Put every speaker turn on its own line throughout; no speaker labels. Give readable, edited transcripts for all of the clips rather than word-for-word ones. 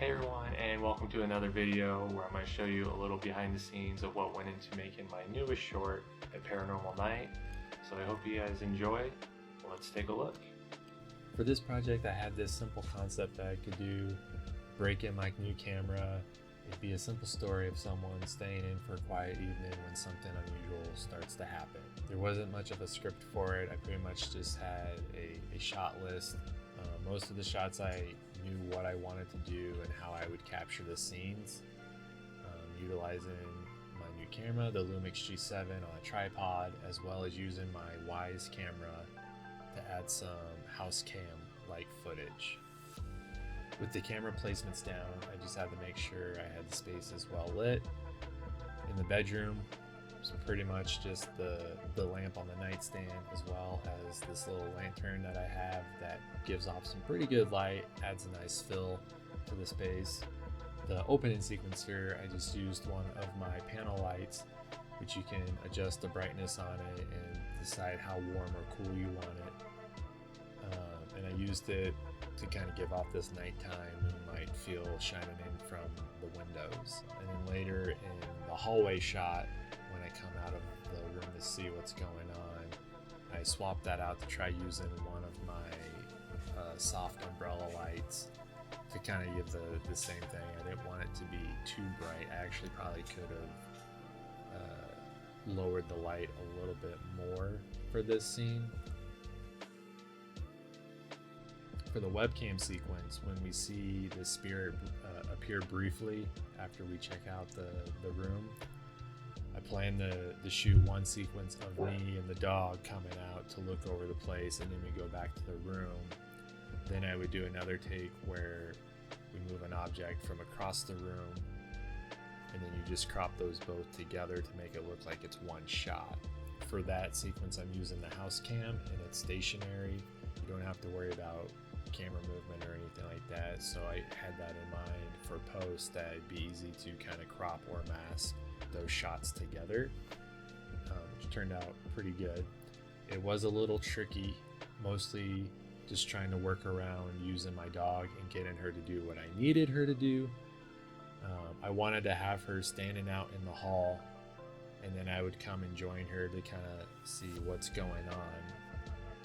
Hey everyone, and welcome to another video where I'm going to show you a little behind the scenes of what went into making my newest short, A Paranormal Night. So I hope you guys enjoy. Let's take a look. For this project I had this simple concept that I could do, break in my new camera. It'd be a simple story of someone staying in for a quiet evening when something unusual starts to happen. There wasn't much of a script for it. I pretty much just had a shot list. Most of the shots I knew what I wanted to do and how I would capture the scenes, utilizing my new camera, the Lumix G7 on a tripod, as well as using my Wise camera to add some house cam like footage. With the camera placements down, I just had to make sure I had the spaces well lit. In the bedroom, it's pretty much just the lamp on the nightstand, as well as this little lantern that I have that gives off some pretty good light, adds a nice fill to the space. The opening sequence here, I just used one of my panel lights, which you can adjust the brightness on it and decide how warm or cool you want it. And I used it to kind of give off this nighttime moonlight feel shining in from the windows. And then later in the hallway shot, when I come out of the room to see what's going on, I swapped that out to try using one of my soft umbrella lights to kind of give the same thing. I didn't want it to be too bright. I actually probably could have lowered the light a little bit more for this scene. For the webcam sequence, when we see the spirit appear briefly after we check out the room, I plan to shoot one sequence of me and the dog coming out to look over the place, and then we go back to the room. Then I would do another take where we move an object from across the room, and then you just crop those both together to make it look like it's one shot. For that sequence, I'm using the house cam, and it's stationary. You don't have to worry about camera movement or anything like that, so I had that in mind for post, that it'd be easy to kind of crop or mask those shots together, which turned out pretty good. It was a little tricky, mostly just trying to work around using my dog and getting her to do what I needed her to do. I wanted to have her standing out in the hall, and then I would come and join her to kind of see what's going on.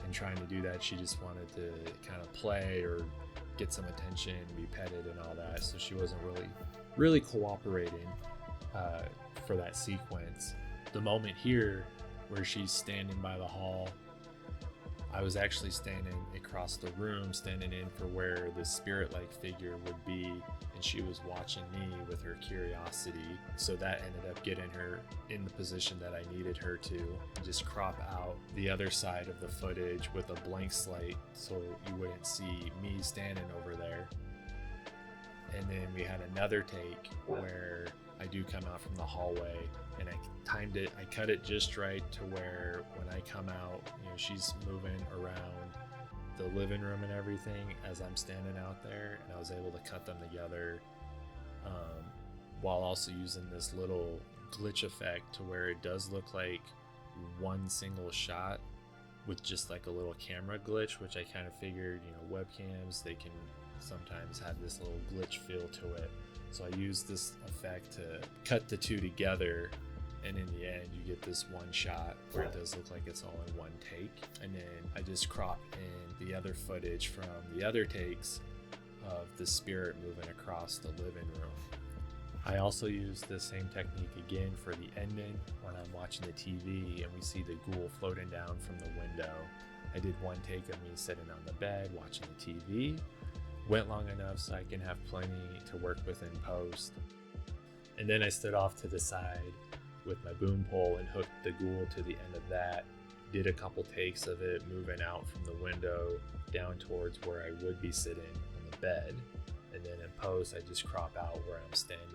And trying to do that, she just wanted to kind of play or get some attention, be petted and all that, so she wasn't really cooperating for that sequence. The moment here where she's standing by the hall, I was actually standing across the room, standing in for where the spirit-like figure would be, and she was watching me with her curiosity, so that ended up getting her in the position that I needed her to. Just crop out the other side of the footage with a blank slate so you wouldn't see me standing over there. And then we had another take where I do come out from the hallway, and I timed it, I cut it just right to where when I come out, she's moving around the living room and everything as I'm standing out there, and I was able to cut them together while also using this little glitch effect to where it does look like one single shot with just like a little camera glitch, which I kind of figured, webcams, they can sometimes have this little glitch feel to it. So I used this effect to cut the two together, and in the end you get this one shot where it does look like it's all in one take. And then I just crop in the other footage from the other takes of the spirit moving across the living room. I also used the same technique again for the ending when I'm watching the TV and we see the ghoul floating down from the window. I did one take of me sitting on the bed watching the TV. Went long enough so I can have plenty to work with in post. And then I stood off to the side with my boom pole and hooked the ghoul to the end of that. Did a couple takes of it moving out from the window down towards where I would be sitting on the bed. And then in post, I just crop out where I'm standing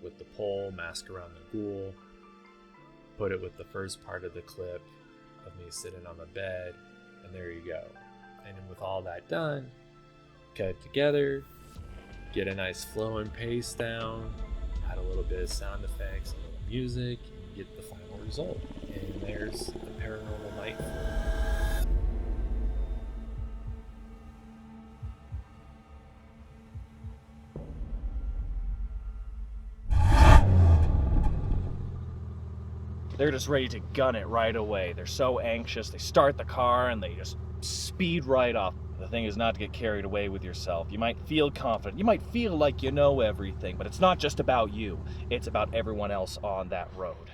with the pole, mask around the ghoul, put it with the first part of the clip of me sitting on the bed, and there you go. And then with all that done, cut it together, get a nice flow and pace down, add a little bit of sound effects, a little music, and you get the final result. And there's the Paranormal Night for you.
they're just ready to gun it right away. They're so anxious. They start the car and they just speed right off. The thing is not to get carried away with yourself. You might feel confident. You might feel like you know everything, but it's not just about you. It's about everyone else on that road.